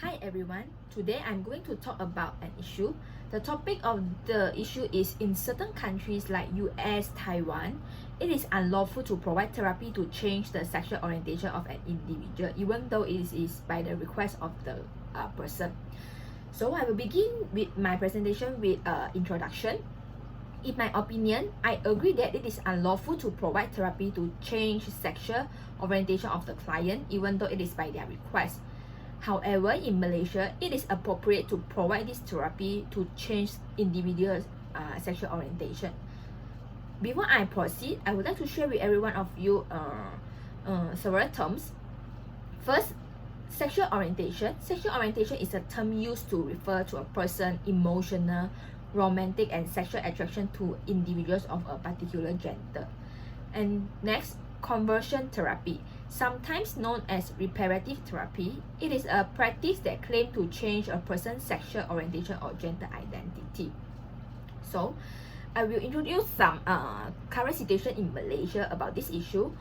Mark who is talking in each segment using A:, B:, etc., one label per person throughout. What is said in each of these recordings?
A: Hi everyone, today I'm going to talk about an issue. The topic of the issue is in certain countries like US, Taiwan, it is unlawful to provide therapy to change the sexual orientation of an individual even though it is by the request of the person. So I will begin with my presentation with introduction. In my opinion, I agree that it is unlawful to provide therapy to change sexual orientation of the client even though it is by their request. However, in Malaysia, it is appropriate to provide this therapy to change individuals' sexual orientation. Before I proceed, I would like to share with every one of you several terms. First, sexual orientation. Sexual orientation is a term used to refer to a person's emotional, romantic, and sexual attraction to individuals of a particular gender. And next, conversion therapy, sometimes known as reparative therapy. It is a practice that claims to change a person's sexual orientation or gender identity. So, I will introduce some current situation in Malaysia about this issue.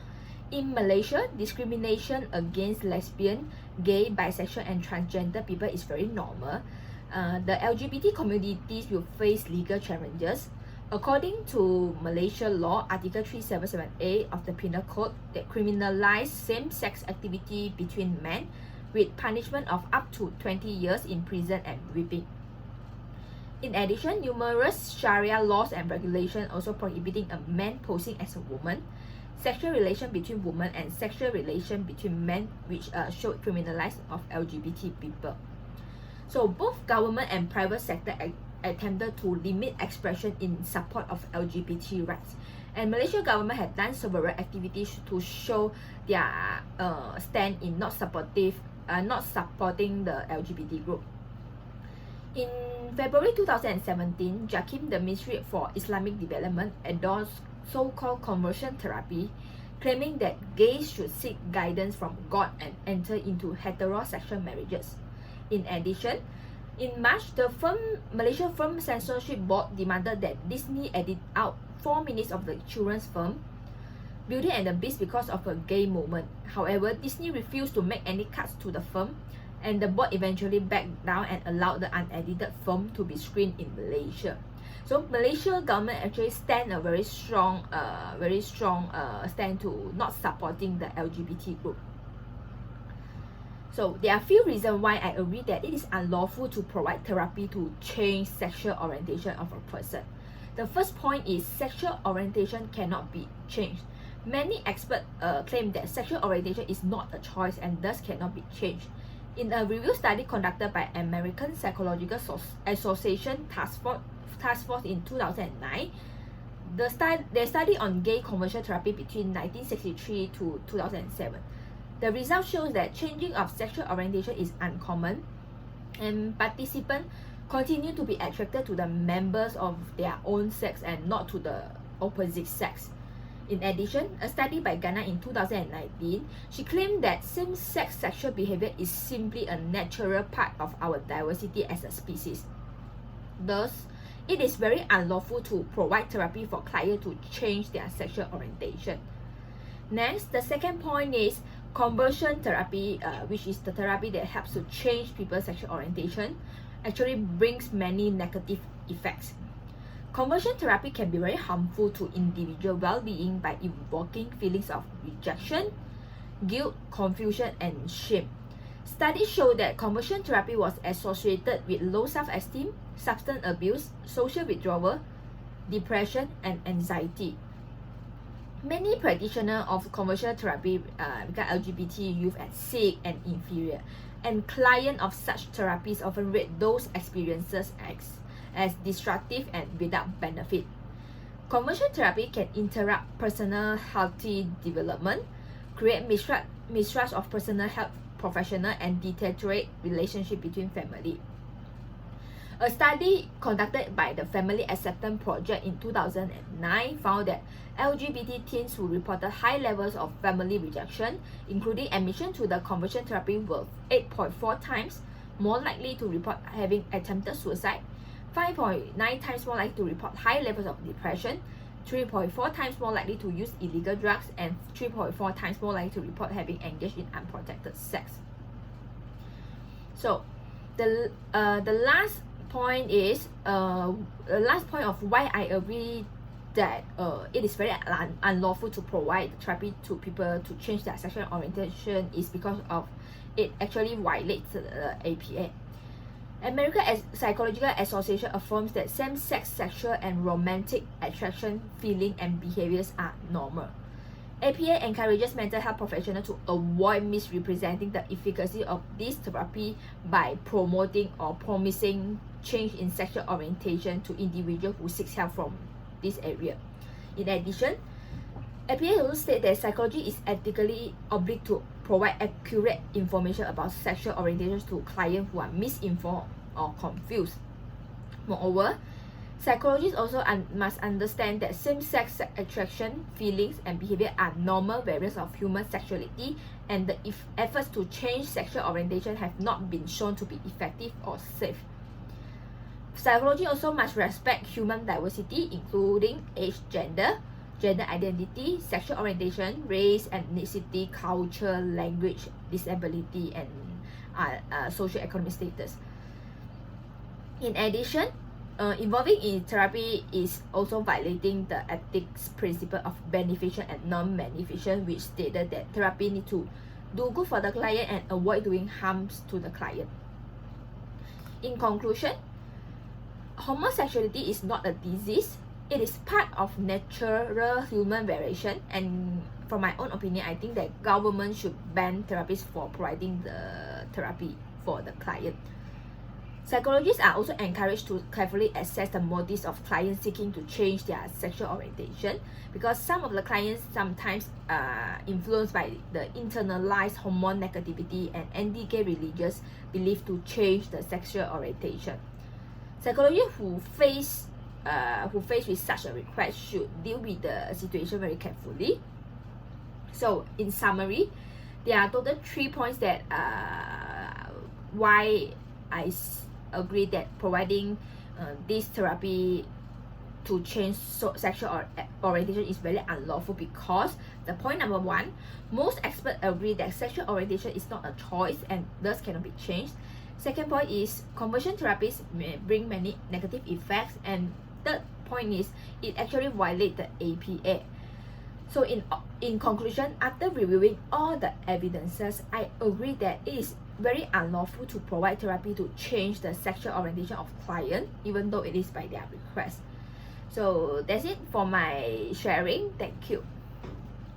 A: In Malaysia, discrimination against lesbian, gay, bisexual, and transgender people is very normal. The LGBT communities will face legal challenges. According to Malaysia law, Article 377A of the Penal Code that criminalize same-sex activity between men with punishment of up to 20 years in prison and whipping. In addition, numerous Sharia laws and regulations also prohibiting a man posing as a woman, sexual relation between women, and sexual relation between men, which show criminalization of LGBT people. So both government and private sector attempted to limit expression in support of LGBT rights, and Malaysia government had done several activities to show their stand in not supporting the LGBT group. In February 2017, JAKIM, the Ministry for Islamic Development, endorsed so-called conversion therapy, claiming that gays should seek guidance from God and enter into heterosexual marriages. In addition, in March, the Malaysia Film Censorship Board demanded that Disney edit out 4 minutes of the children's film, Beauty and the Beast, because of a gay moment. However, Disney refused to make any cuts to the film, and the board eventually backed down and allowed the unedited film to be screened in Malaysia. So Malaysia government actually stand a very strong stand to not supporting the LGBT group. So there are few reasons why I agree that it is unlawful to provide therapy to change sexual orientation of a person. The first point is sexual orientation cannot be changed. Many experts claim that sexual orientation is not a choice and thus cannot be changed. In a review study conducted by American Psychological Association Task Force in 2009, they studied on gay conversion therapy between 1963 to 2007. The result shows that changing of sexual orientation is uncommon, and participants continue to be attracted to the members of their own sex and not to the opposite sex. In addition, a study by Ghana in 2019, she claimed that same-sex sexual behavior is simply a natural part of our diversity as a species. Thus, it is very unlawful to provide therapy for clients to change their sexual orientation. Next, the second point is conversion therapy, which is the therapy that helps to change people's sexual orientation, actually brings many negative effects. Conversion therapy can be very harmful to individual well-being by evoking feelings of rejection, guilt, confusion, and shame. Studies show that conversion therapy was associated with low self-esteem, substance abuse, social withdrawal, depression, and anxiety. Many practitioners of conversion therapy regard LGBT youth as sick and inferior, and clients of such therapies often rate those experiences as destructive and without benefit. Conversion therapy can interrupt personal healthy development, create mistrust of personal health professional, and deteriorate relationship between family. A study conducted by the Family Acceptance Project in 2009 found that LGBT teens who reported high levels of family rejection, including admission to the conversion therapy, were 8.4 times more likely to report having attempted suicide, 5.9 times more likely to report high levels of depression, 3.4 times more likely to use illegal drugs, and 3.4 times more likely to report having engaged in unprotected sex. So the last point is the last point of why I agree that it is very unlawful to provide therapy to people to change their sexual orientation is because of it actually violates the APA. American Psychological Association affirms that same-sex sexual and romantic attraction, feeling, and behaviors are normal. APA encourages mental health professionals to avoid misrepresenting the efficacy of this therapy by promoting or promising change in sexual orientation to individuals who seek help from this area. In addition, APA also states that psychology is ethically obliged to provide accurate information about sexual orientations to clients who are misinformed or confused. Moreover, psychologists also must understand that same-sex attraction, feelings, and behavior are normal variants of human sexuality, and the efforts to change sexual orientation have not been shown to be effective or safe. Psychology also must respect human diversity, including age, gender identity, sexual orientation, race, ethnicity, culture, language, disability, and socio-economic status. In addition, involving in therapy is also violating the ethics principle of beneficial and non-beneficial, which stated that therapy needs to do good for the client and avoid doing harms to the client. In conclusion, homosexuality is not a disease. It is part of natural human variation, and from my own opinion, I think that government should ban therapists for providing the therapy for the client. Psychologists are also encouraged to carefully assess the motives of clients seeking to change their sexual orientation, because some of the clients sometimes are influenced by the internalized hormone negativity and anti-gay religious belief to change the sexual orientation. Psychologists who face with such a request should deal with the situation very carefully. So in summary, there are total 3 points that why I agree that providing this therapy to change sexual orientation is very unlawful, because the point number 1, most experts agree that sexual orientation is not a choice and thus cannot be changed. Second point is conversion therapies may bring many negative effects, and third point is it actually violates the APA. So in conclusion, after reviewing all the evidences, I agree that it is very unlawful to provide therapy to change the sexual orientation of client, even though it is by their request. So that's it for my sharing. Thank you.